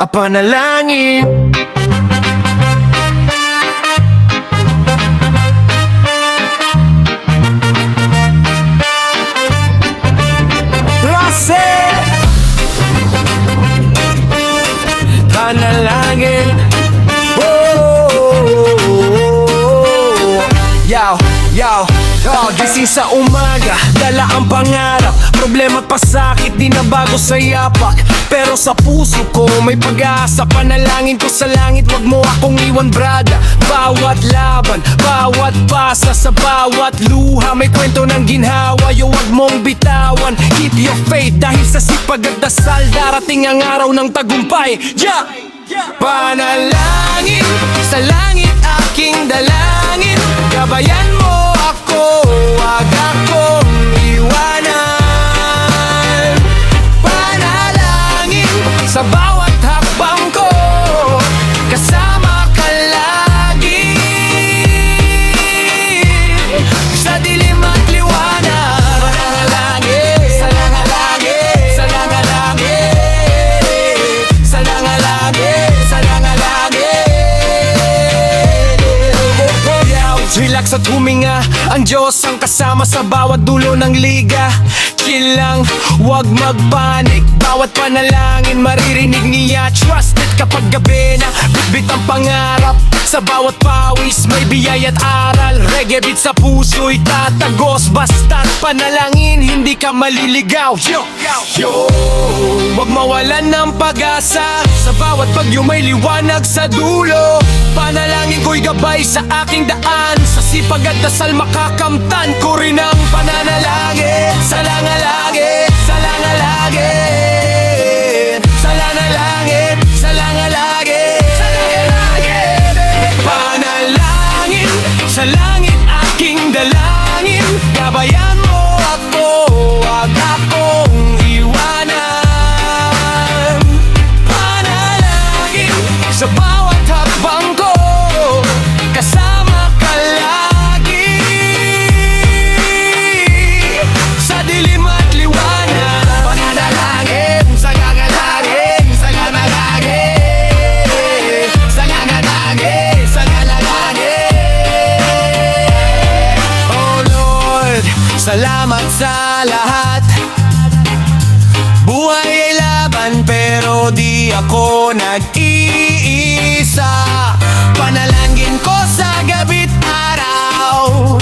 panalangin. Panalangin. Gising sa umaga, dala ang pangarap. Problema at pasakit, di na bago sa yapak. Pero sa puso ko may pag-asa. Panalangin ko sa langit, wag mo akong iwan brada. Bawat laban, bawat pasa, sa bawat luha may kwento ng ginhawa. Yo, wag mong bitawan, keep your faith. Dahil sa sipag at dasal, darating ang araw ng tagumpay. Panalangin, sa langit aking dalangin. Gabayan mo ako, wag akong iwanan. Panalangin, sa bawat hakbang ko, kasama ka lagi. Sa dilim at liwanag, panalangin, sa langalangin, sa langalangin, sa langalangin, sa langalangin. Relax at huminga, ang Diyos ang kasama sa bawat dulo ng liga. Chill lang, wag magpanik, bawat panalangin maririnig niya. Trusted kapag gabi na, bitbit ang pangarap. Sa bawat pawis may biyaya at aral. Reggae beat sa puso'y tatagos, basta't panalangin hindi ka maliligaw. Wag mawalan ng pag-asa, sa bawat bagyo may liwanag sa dulo. Panalangin ko'y gabay sa aking daan, sa sipag at dasal makakamtan ko rin ang pananalangin. Sa langalangin, sa langalangin, sa langalangin, sa langalangin, sa langalangin. Panalangin, sa langit aking dalangin. Gabayan mo ako, wag akong iwanan. Panalangin, sa bawat hakbang ko, kasama ka lagi. Sa dilim at liwanag, panalangin, sa gagalangin, sa gagalangin, sa gagalangin, sa gagalangin. Oh Lord, salamat sa lahat. Buhay ay laban pero di ako nag-iisa. Panalangin ko sa gabi't araw,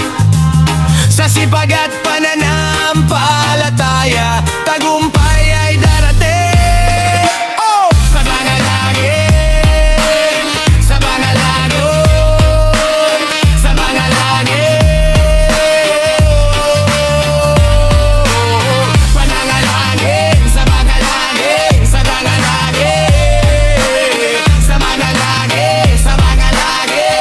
sa sipag at pananampalataya, tagumpay ay darating. Oh! Sa panalangin, sa panalangin, sa panalangin. Panalangin, sa panalangin, sa panalangin, sa panalangin, sa panalangin.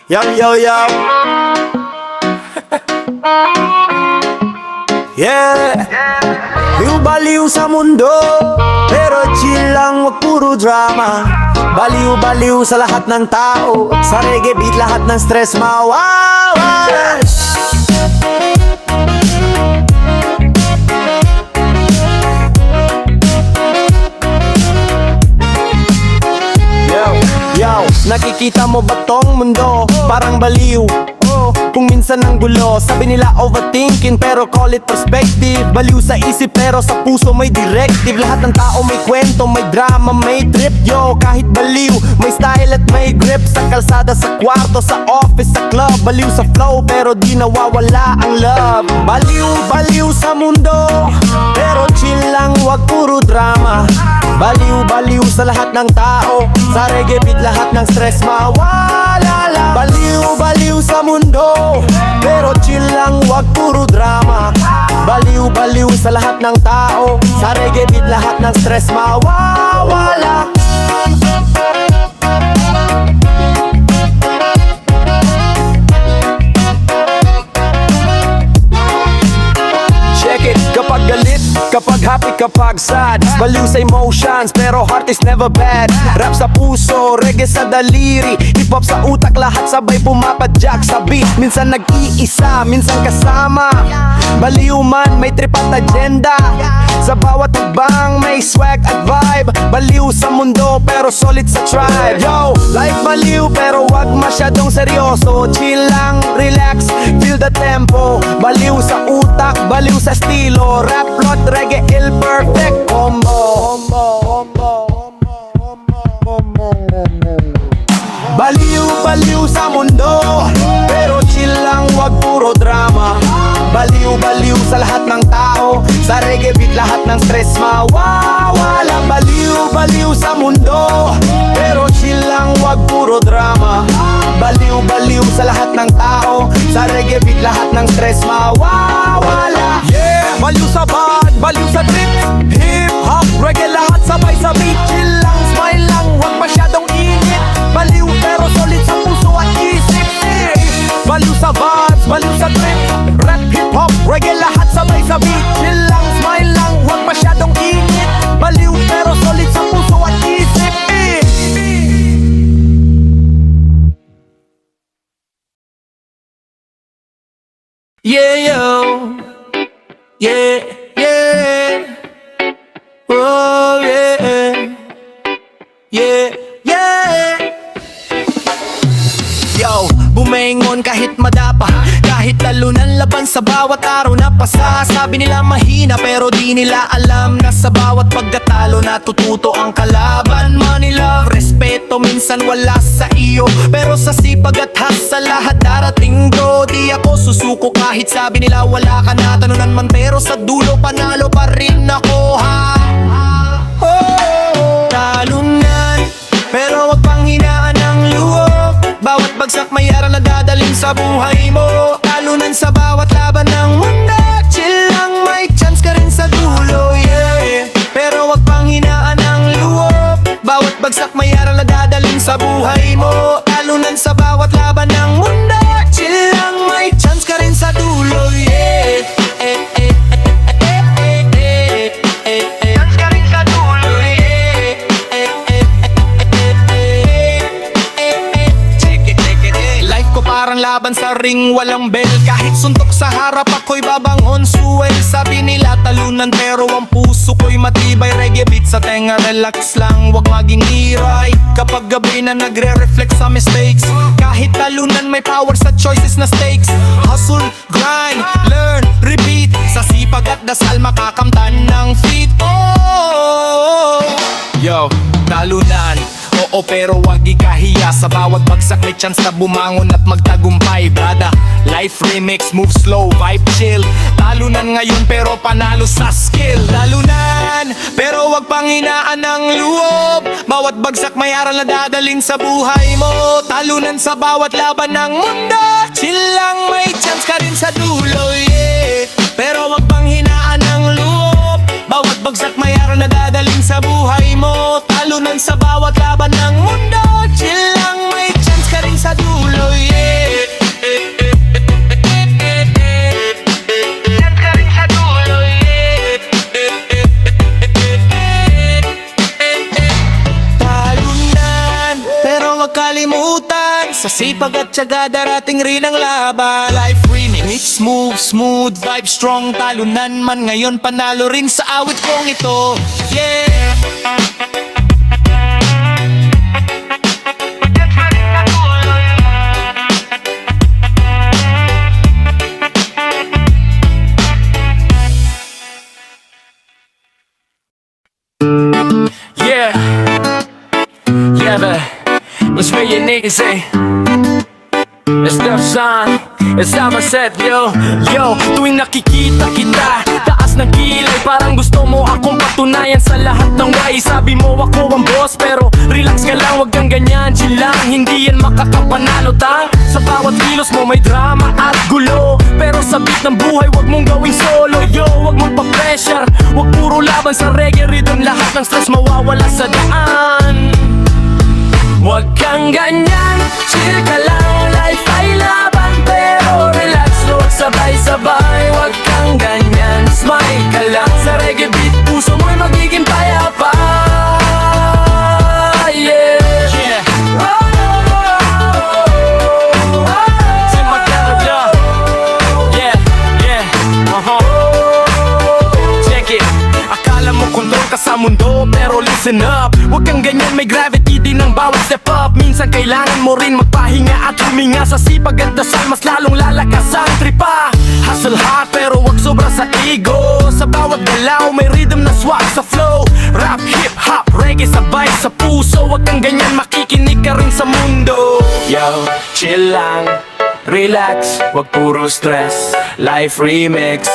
Yo, yo, yo. Yeah. Baliw-baliw sa mundo, pero chill lang, wag puro drama. Baliw-baliw sa lahat ng tao, sa reggae beat lahat ng stress mawawalan. Yo, nakikita mo ba tong mundo? Parang baliw. Kung minsan ang gulo, sabi nila overthinking, pero call it perspective. Baliw sa isip pero sa puso may directive. Lahat ng tao may kwento, may drama, may trip. Yo, kahit baliw, may style at may grip. Sa kalsada, sa kwarto, sa office, sa club. Baliw sa flow pero di nawawala ang love. Baliw sa mundo, pero chill lang, wag puro drama. Baliw sa lahat ng tao, sa reggae beat lahat ng stress mawala lang. Baliw sa mundo, pero chill lang, wag puro drama. Baliw sa lahat ng tao, sa reggae beat lahat ng stress mawawala. Check it, kapag galit, kapag happy music kapag sad. Baliw sa emotions pero heart is never bad. Rap sa puso, reggae sa daliri, hip hop sa utak, lahat sabay pumapadyak sa beat. Minsan nag-iisa, minsan kasama. Baliw man, may trip at agenda. Sa bawat hakbang may swag at vibe. Baliw sa mundo pero solid sa tribe. Yo, life baliw pero wag masyadong seryoso. Chill lang, relax, feel the tempo. Baliw sa utak, baliw sa estilo. Rap, plot, reggae, ill perfect combo. Baliw, baliw sa mundo, pero chill lang, wag puro drama. Baliw, baliw sa lahat ng tao, sa reggae beat lahat ng stress mawawala. Baliw, baliw sa mundo, pero chill lang, wag puro drama. Baliw, baliw sa lahat ng tao, sa reggae beat lahat ng stress mawawala. Yeah, baliw sa bad, baliw sa trip, hip hop, reggae lahat sabay sa beat. Chill lang, smile lang, wag masyadong init. Baliw pero solid sa puso at isip. Baliw sa vibes, baliw sa trip, rap, hip hop, reggae lahat sabay sa beat. Chill lang, smile lang, wag masyadong init. Baliw pero solid sa puso at isip. Yeah, yo. Yeah, yeah. Oh, yeah. Yeah, yeah. Yo, bumengon kahit madapa, kahit talunan laban sa bawat araw na pasa. Sabi nila mahina pero di nila alam na sa bawat pagkatalo natututo ang kalaban. Money, love, respeto minsan wala sa iyo, pero sa sipag at hustle lahat darating bro. Di ako susuko kahit sabi nila wala ka na talunan man, pero sa dulo panalo pa rin ako ha. Talunan, pero wag pang hinaan ng loob. Bawat bagsak may aral na dadaling sa buhay mo. Talunan sa bawat laban ng mundo. Chill lang, may chance ka rin sa dulo, yeah. Pero wag pang hinaan ng loob. Bawat bagsak may aral na dadaling sa buhay mo. Talunan sa bawat laban ng mundo. Chill lang, may chance ka rin sa dulo, yeah. Chance ka rin sa dulo, yeah. Life ko parang laban sa ring, walang bell. Kahit suntok sa harap ako'y babangon suwel. Sabi nila talunan pero ang puso ko'y matibay. Reggae beat sa tenga, relax lang, wag maging iray. Kapag gabi na nagre-reflect sa mistakes, kahit talunan may power sa choices na stakes. Hustle, grind, learn, repeat. Sa sipag at dasal makakamtan ng feet. Oh, yo, talunan, oo pero wag ikahiya. Sa bawat bagsak may chance na bumangon at magtagumpay. Brada, life remix, move slow, vibe chill. Talunan ngayon pero panalo sa skill. Talunan, pero wag pang hinaan ng loob. Bawat bagsak may aral na dadaling sa buhay mo. Talunan sa bawat laban ng mundo. Chill lang, may chance ka rin sa dulo, yeah. Pero wag pang hinaan ng loob. Bawat bagsak may aral na dadaling sa buhay mo. Talunan sa bawat laban ng mundo. Chill lang, may chance ka rin sa dulo, yeah. Chance ka rin sa dulo, yeah. Talunan, pero wag kalimutan, sa sipag at tiyaga darating rin ang laban. Life remix, move smooth, vibe strong. Talunan man ngayon panalo rin sa awit kong ito, yeah. Yeah, yeah, but let's where your niggas say. It's the sun, it's how I said, yo. Yo, tuwing nakikita kita, taas ng kilay, parang gusto mo akong patunayan sa lahat ng way. Sabi mo ako ang boss, pero relax ka lang, wag kang ganyan, chill lang. Hindi yan makakapanalo tang. Sa bawat kilos mo may drama at gulo, pero sa beat ng buhay wag mong gawing solo. Yo, wag mong pa-pressure, wag puro laban sa reggae rhythm. Lahat ng stress mawawala sa daan. Wag kang ganyan, chill ka lang, life ay laban, pero relax, wag sabay-sabay. Wag kang ganyan, smile ka lang, sa reggae beat puso listen up. Huwag kang ganyan, may gravity din ang bawat step up. Minsan kailangan mo rin magpahinga at huminga. Sa sipag at dasal, mas lalong lalakas ang tripa. Hustle hard pero wag sobra sa ego. Sa bawat galaw may rhythm na swag sa flow. Rap, hip hop, reggae sabay sa puso. Huwag kang ganyan, makikinig ka rin sa mundo. Yo, chill lang, relax, wag puro stress. Life remix,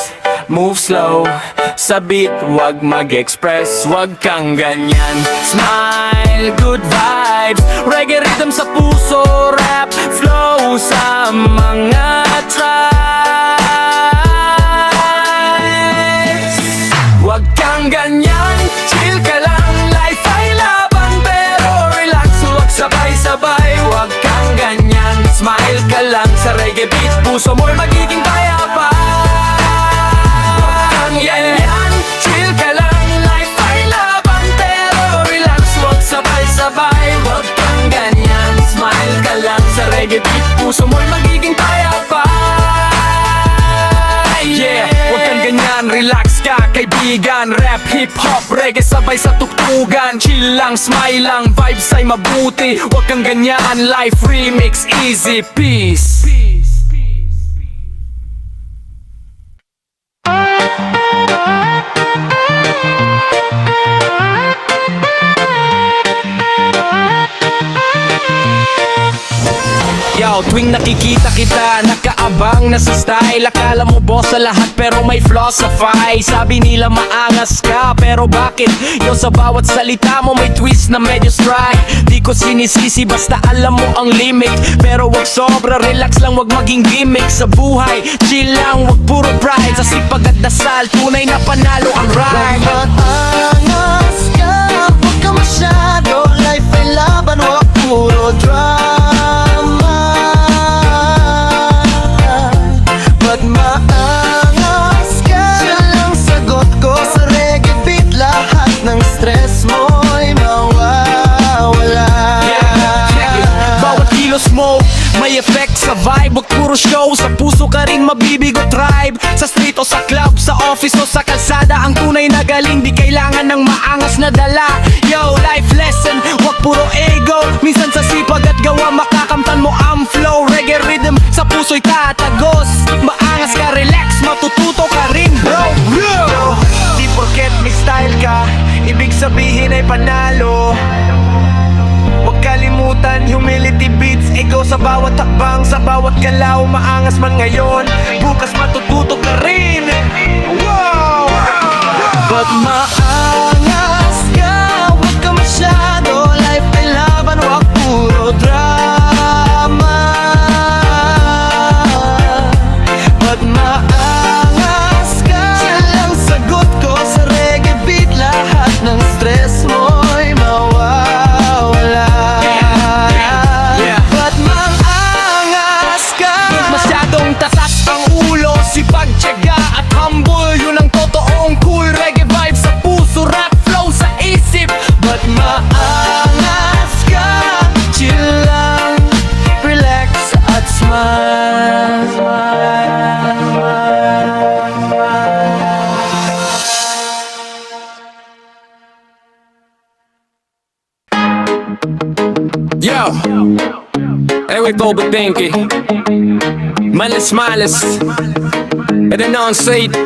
move slow, sa beat wag mag-express. Wag kang ganyan, smile, good vibes. Reggae rhythm sa puso, rap flow sa mga tribes. Wag kang ganyan, chill ka lang. Life ay laban pero relax, wag sabay-sabay. Wag kang ganyan, smile ka lang. Sa reggae beat, puso mo'y magiging payapa. Ganyan, chill ka lang. Life ay laban pero relax, wag sabay-sabay. Wag kang ganyan, smile ka lang. Sa reggae beat, puso mo'y magiging payapa. Yeah, wag kang ganyan, relax ka kaibigan. Rap, hip-hop, reggae sabay sa tuktugan. Chill lang, smile lang, vibes ay mabuti. Wag kang ganyan, life remix, easy peace. Yo, tuwing nakikita kita, nakaabang na sa style. Akala mo boss sa lahat pero may flaws sa fight. Sabi nila maangas ka, pero bakit? Yo, sa bawat salita mo may twist na medyo strike. Di ko sinisisi, basta alam mo ang limit. Pero wag sobra, relax lang, wag maging gimmick sa buhay. Chill lang, wag puro pride. Sa sipag at dasal, tunay na panalo ang ride. Maangas ka, huwag ka masyado. Life ay laban, wag puro drama. Pag maangas ka, siya lang sagot ko. Sa reggae beat, lahat ng stress mo'y mawawala. Bawat kilos mo may effect sa vibe. Wag puro show, sa puso ka rin mabibigo tribe. Sa street o sa club, sa office o sa kalsada, ang tunay na galing di kailangan ng maangas na dala. Yo, life lesson, wag puro ego. Minsan sa sipag at gawa makakamtan mo ang flow. Reggae rhythm sa puso'y tatagos. Maangas ka, relax, matututo ka rin bro. Di porket may style ka, ibig sabihin ay panalo. Huwag kalimutan, humility beats ikaw sa bawat takbang, sa bawat galaw. Maangas man ngayon, bukas matututo ka rin. Wow! Pag maangas ka, huwag ka masyado. Life ay laban, huwag puro drama. Pag maangas ka, siya lang sagot ko. Sa reggae beat, lahat ng stress mo'y mawawala. Ba't maangas ka? Masyadong tatas ang ulo, sipag, tiyaga at humble. Yun ang totoong cool. Reggae vibe sa puso, rap flow sa isip. Ba't maangas ka? Chill lang, relax at smile. Yo, Eric Oberdenke, Malas Malas, at enunciate.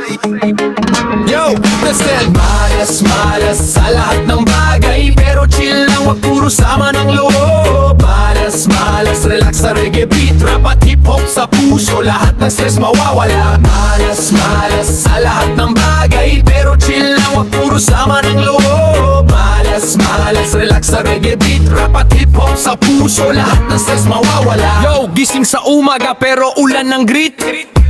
Yo, listen. Malas Malas sa lahat ng bagay, pero chill lang, wag puro sama ng loob. Malas Malas, relax sa reggae beat, rap at hip-hop sa puso, lahat ng stress mawawala. Malas Malas sa lahat ng bagay, pero chill lang, wag puro sama ng loob. Malas Malas, relax sa reggae beat, rap at hip-hop sa puso, lahat ng stress mawawala. Yo, gising sa umaga pero ulan ng grit.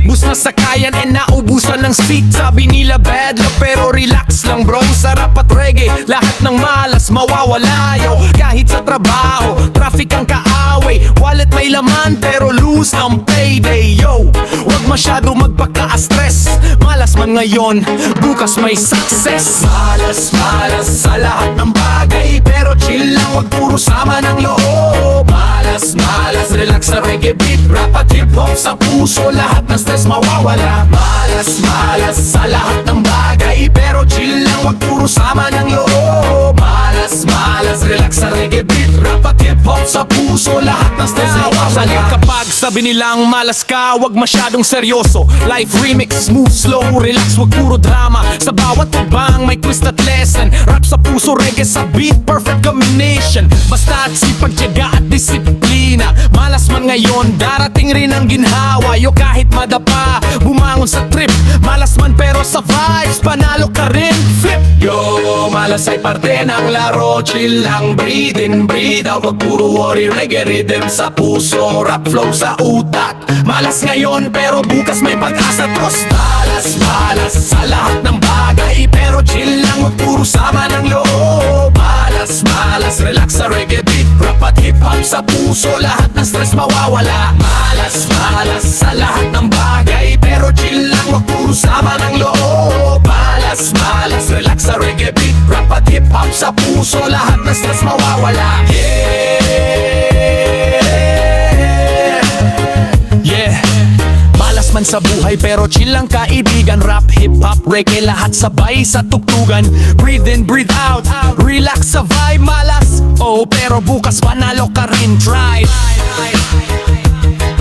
Bus na sakayan and naubusan ng speed. Sabi nila bad luck pero relax lang bro. Sarap at reggae, lahat ng malas mawawala. Yo, kahit sa trabaho, traffic ang kaaway, wallet may laman pero lose ang payday. Yo, wag masyado magpaka-stress. Malas man ngayon, bukas may success. Malas malas sa lahat ng bagay, pero chill lang, wag puro sama ng loob. Malas malas, relax sa reggae beat, rap at hip hop sa puso, lahat ng stress mawawala. Malas Malas sa lahat ng bagay, pero chill lang, wag puro sama ng loob. Malas, relax sa reggae beat, rap at hip-hop sa puso, lahat ng stress ay Salit wawala. kapag sabi nilang malas ka, wag masyadong seryoso. Life remix, smooth, slow, relax, wag puro drama. Sa bawat tubang may twist at lesson. Rap sa puso, reggae sa beat, perfect combination. Basta at sipag, tiyaga at disiplina. Malas man ngayon, darating rin ang ginhawa. Yo kahit madapa, bumangon sa trip. Malas man pero sa vibes, panalo ka rin. Flip! Yo, malas ay parte ng laro, chill lang, breathe in, breathe out. Wag puro worry, reggae rhythm sa puso, rap flow sa utak. Malas ngayon pero bukas may pag-asa. Tos malas sa lahat ng bagay, pero chill lang, wag puro sama ng loob. Malas, relax sa reggae beat, rap at hip-hop sa puso, lahat ng stress mawawala. Malas sa lahat ng bagay, pero chill lang, wag puro sama ng loob. Malas, relax sa reggae beat, rap at hip-hop sa puso, lahat ng stress mawawala. Yeah, malas man sa buhay pero chill lang kaibigan. Rap, hip-hop, reggae, lahat sabay sa tugtugan. Breathe in, breathe out, relax sa vibe. Malas, oh pero bukas panalo ka rin. Try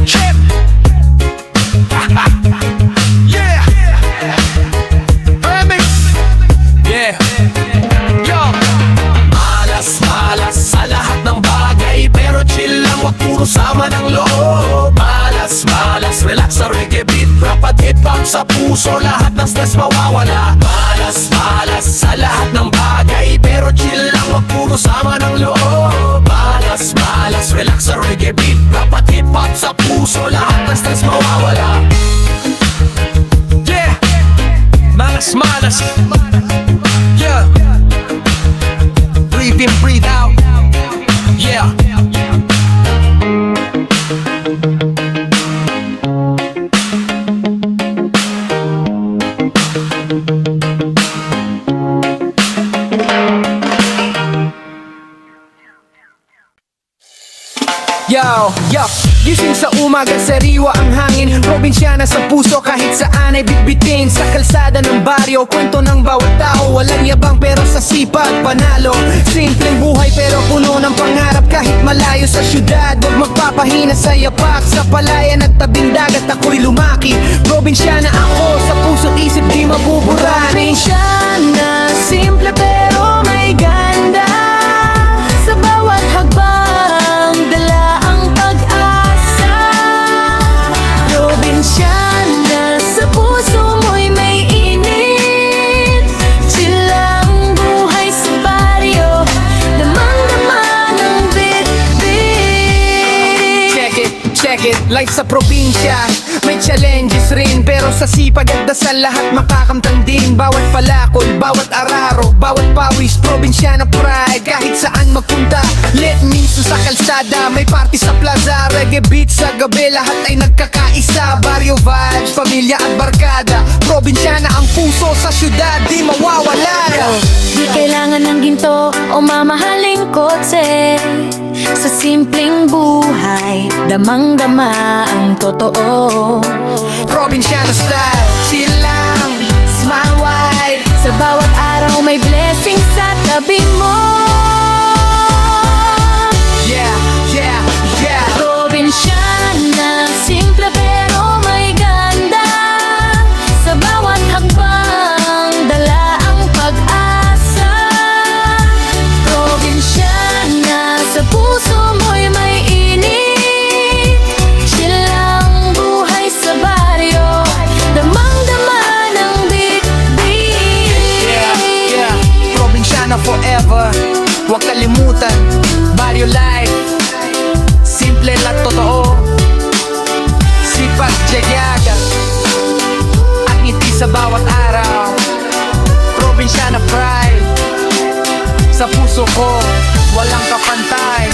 Chip. Yeah, remix. Yeah, yo. Malas sa lahat ng bagay, pero chill lang, wag puro sama ng loob. Malas, relax sa reggae beat, rap at hip-hop sa puso, lahat ng stress mawawala. Malas sa lahat ng bagay, pero chill lang, wag puro sama ng loob. Malas, relax sa reggae beat, rap at hip-hop sa puso, lahat ng stress mawawala. Yeah, malas. Yeah, breathe in, breathe out. Yeah. Yo, gising sa umaga, sariwa ang hangin. Probinsyana sa puso, kahit saan ay bitbitin. Sa kalsada ng baryo, kwento ng bawat tao. Walang yabang pero sa sipag panalo. Simpleng buhay pero puno ng pangarap. Kahit malayo sa syudad, huwag magpapahina sa yapak. Sa palayan at tabing dagat ako'y lumaki. Probinsyana ako, sa puso isip di mabubura. Probinsyana, simple pero may ganda. Sa bawat hagbang, dala ang pag-asa. Probinsyana, sa puso mo'y may init. Chill lang buhay sa baryo, damang-dama ng bit-bit. Check it, life sa probinsya may challenges rin, pero sa sipag at dasal lahat makakamtan din. Bawat palakol, bawat araro, bawat pawis, probinsyana pride. Kahit saan magpunta, let minsan sa kalsada, may party sa plaza, reggae beat sa gabi, lahat ay nagkakaisa. Barrio vibes, pamilya at barkada, probinsyana ang puso sa syudad, di mawawala. Di kailangan ng ginto o mamahaling kotse. Sa simpleng buhay, damang-dama ang totoo. Probinsyana style, chill lang, smile wide. Sa bawat araw may blessing sa tabi mo. Yeah. Probinsyana, simple pero may ganda. Sa bawat hakbang, dala ang pag-asa. Probinsyana, sa puso mo'y may init. Chill lang buhay sa baryo, damang-dama ng bit-bit. Yeah, probinsyana forever. Huwag kalimutan, barrio life, simple at totoo. Sipag, tiyaga at ngiti sa bawat araw. Probinsyana pride, sa puso ko, walang kapantay.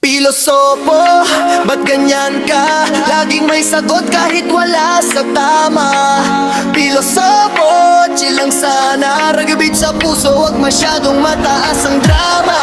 Pilosopo, ba't ganyan ka? Laging may sagot kahit wala sa tama. Pilosopo, chill lang sana. Reggae beat sa puso, wag masyadong mataas ang drama.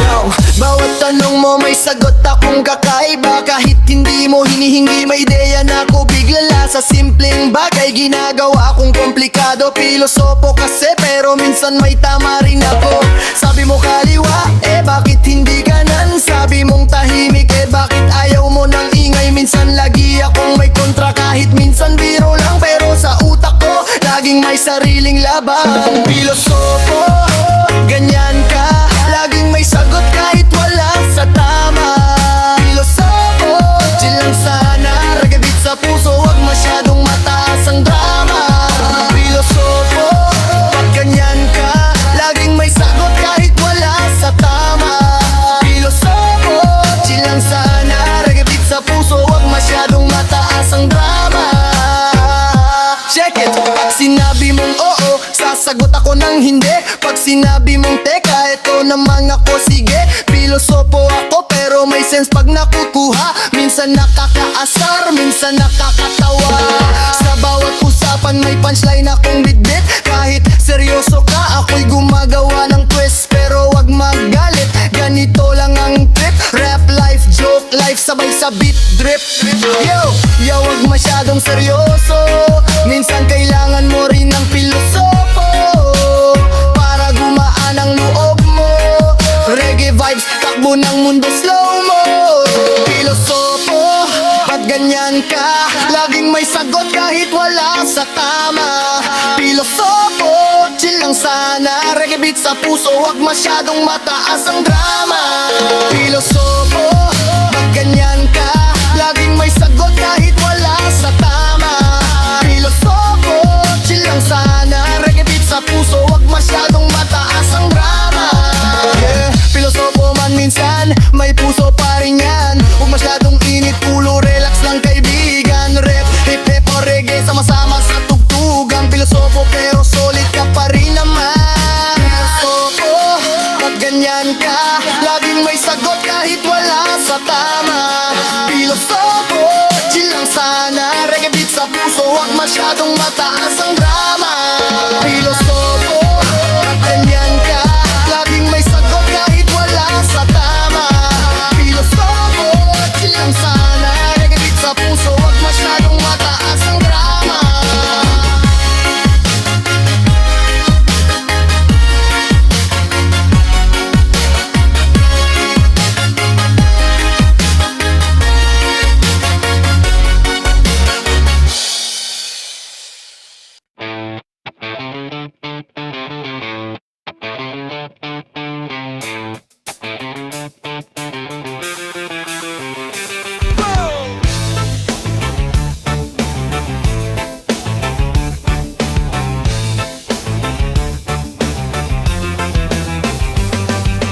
Yo, bawat tanong mo may sagot akong kakaiba. Kahit hindi mo hinihingi may ideya na ako biglala. Sa simpleng bagay ginagawa akong komplikado. Pilosopo kasi pero minsan may tama rin ako. Sabi mo kaliwa, eh bakit hindi kanan? Sabi mong tahimik, eh bakit ayaw mo ng ingay? Minsan lagi akong may kontra, kahit minsan biro lang, pero sa utak ko laging may sariling laban. Pilosopo, ganyan ka, laging may sagot kahit wala sa tama. Pilosopo, chill lang sana, reggae beat sa puso, wag masyadong mataas ang drama. Pilosopo, pag ganyan ka, laging may sagot kahit wala sa tama. Pilosopo, chill lang sana, reggae beat sa puso, wag masyadong mataas ang drama. Check it! Pag sinabi mong oo, sasagot ako ng hindi. Pag sinabi mong teka, eto naman ako, sige. Pilosopo ako pero may sense pag nakukuha. Minsan nakakaasar, minsan nakakatawa. Sa bawat usapan may punchline akong bitbit. Kahit seryoso ka, ako'y gumagawa ng twist. Pero wag magalit, ganito lang ang trip. Rap life, joke life, sabay sa beat drip. Yo, wag masyadong seryoso. Minsan kailangan mo rin ng pilosopo para gumaan ang loob mo. Reggae vibes, takbo ng mundo slow-mo. Pilosopo, ba't ganyan ka? Laging may sagot kahit wala sa tama. Pilosopo, chill lang sana, reggae beat sa puso, wag masyadong mataas ang drama. Pilosopo, ba't ganyan ka? Laging may sagot kahit wala sa tama. Pilosopo, chill lang sana, reggae beat sa puso, wag masyadong mataas ang drama. Yeah, pilosopo man minsan, may puso pa rin yan. Huwag masyadong init ulo, relax lang kaibigan. Rap, hip-hip o reggae, sama-sama sa tugtugan. Pilosopo pero solid ka pa rin naman. Pilosopo, ba't ganyan ka? Laging may sagot kahit wala sa tama. Pilosopo, chill lang sana, reggae beat sa puso, wag masyadong mataas ang drama. Pilosopo, ba't ganyan ka? Laging may sagot kahit wala sa tama. Pilosopo, chill lang sana, reggae beat sa puso, wag masyadong mataas ang drama.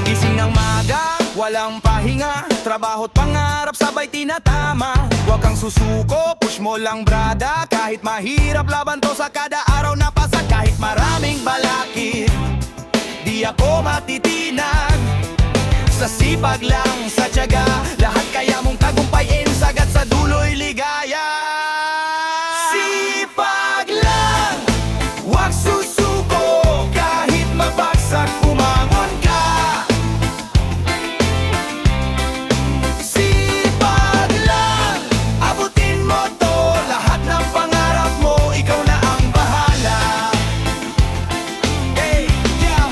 Gising ng maga, walang pahinga, trabaho't pangarap sabay tinatama. Huwag kang susuko, push mo lang brada. Kahit mahirap laban to sa kada araw na pasa. Kahit maraming balakid, di ako matitinag. Sa sipag lang, sa tiyaga, lahat kaya mong tagumpayin, sagat sa dulo'y ligaya. Sipag lang, huwag susuko, kahit mabagsak bumangon ka. Sipag lang, abutin mo to, lahat ng pangarap mo, ikaw na ang bahala. Hey, yeah,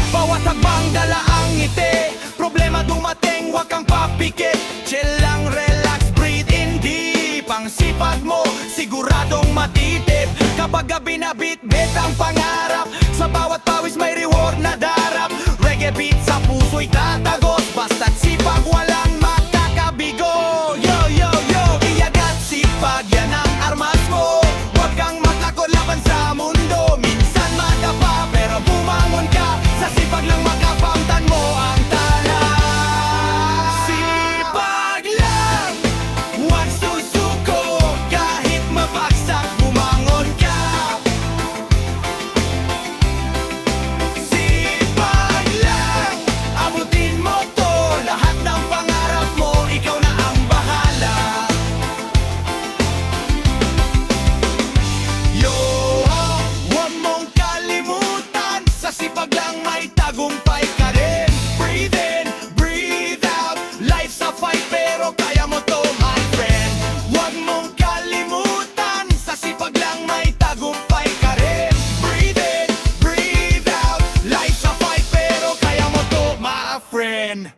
bawat hakbang dala ang ngiti. Problema dumating, huwag kang papikit. Chill lang, relax, breathe in deep. Ang sipag mo, siguradong matitip. Kapag binabit-bit ang pangarap, sa bawat pawis may reward na darap. Reggae beat sa puso'y tatagos, basta't sipag walang makakabigo. Yo, yo, yo, iyagat sipag, yan ang armas mo. Huwag kang matakot laban sa mundo. Minsan madapa, pero bumangon ka. Sa sipag lang makakamtan mo ang sipag lang, huwag susuko, kahit mabagsak bumangon ka. Sipag lang, abutin mo Sipag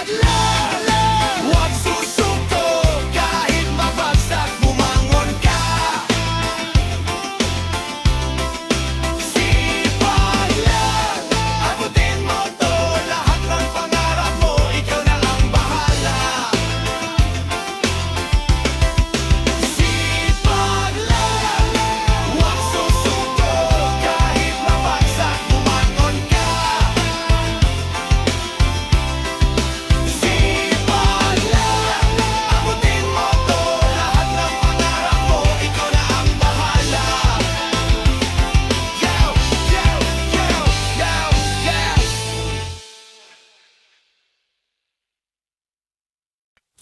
lang, huwag susuko kahit mabagsak bumangon ka. Sipag lang, abutin mo to, lahat ng pangarap mo, ikaw na ang bahala. Sipag lang, huwag susuko kahit mabagsak bumangon ka. Sipag lang, abutin mo to, lahat ng pangarap mo, ikaw na ang bahala. Yo, yo, yo, yo,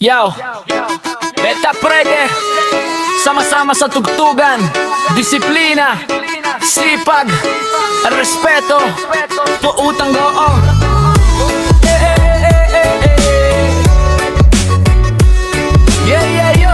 yo. Yo, Beta Prege, sama-sama sa tugtugan, disiplina, sipag, respeto, puutang goo. Yeah, yeah, yo.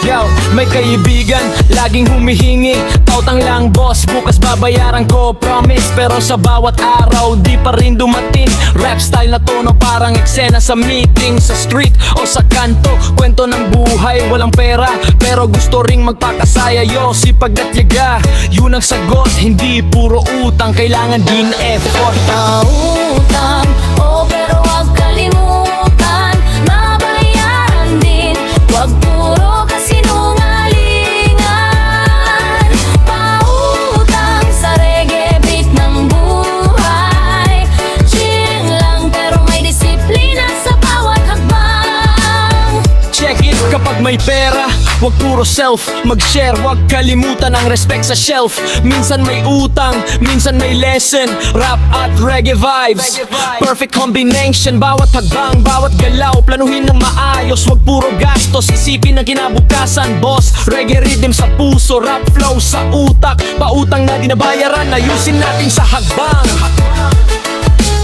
Yo, may kaibigan, laging humihingi. Pautang lang boss, bukas babayaran ko, promise. Pero sa bawat araw, di pa rin dumating. Rap style na tono, parang eksena sa meeting. Sa street o sa kanto, kwento ng buhay. Walang pera, pero gusto ring magpakasaya. Yo, sipag at yaga, yun ang sagot. Hindi puro utang, kailangan din effort. Pautang, oh pero huwag kalimutan, mabayaran din. Huwag puro kasinungalingan. Pautang sa reggae beat ng buhay. Chill lang pero may disiplina sa bawat hakbang. Check it, kapag may pera, wag puro self, mag-share, wag kalimutan ang respect sa shelf. Minsan may utang, minsan may lesson, rap at reggae vibes, perfect combination. Bawat hagbang, bawat galaw, planuhin ng maayos. Wag puro gastos, isipin ang kinabukasan. Boss, reggae rhythm sa puso, rap flow sa utak. Pautang na dinabayaran, ayusin natin sa hagbang.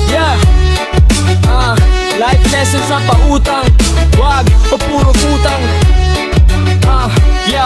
Yeah, life lessons sa pautang, wag o puro utang. Yo,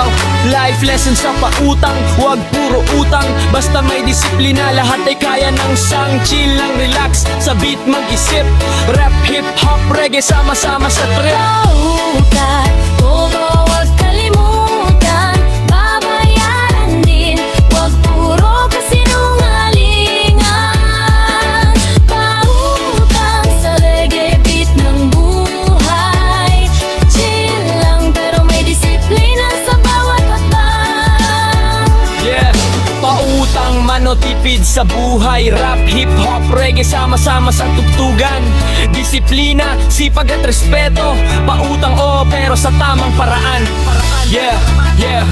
life lessons sa pautang, wag puro utang. Basta may disiplina, lahat ay kaya ng sang. Chill lang, relax, sa beat mag-isip. Rap, hip-hop, reggae, sama-sama sa trip. Pautang, oh huwag kalimutan, babayaran din. Huwag puro kasinungalingan. Pautang sa reggae beat ng buhay. Chill lang pero may disiplina sa bawat hakbang. Yeah, pautang, manotipid sa buhay. Rap, hip-hop, reggae, sama-sama sa tugtugan. Disiplina, sipag at respeto. Pautang pero sa tamang paraan. Yeah, yeah.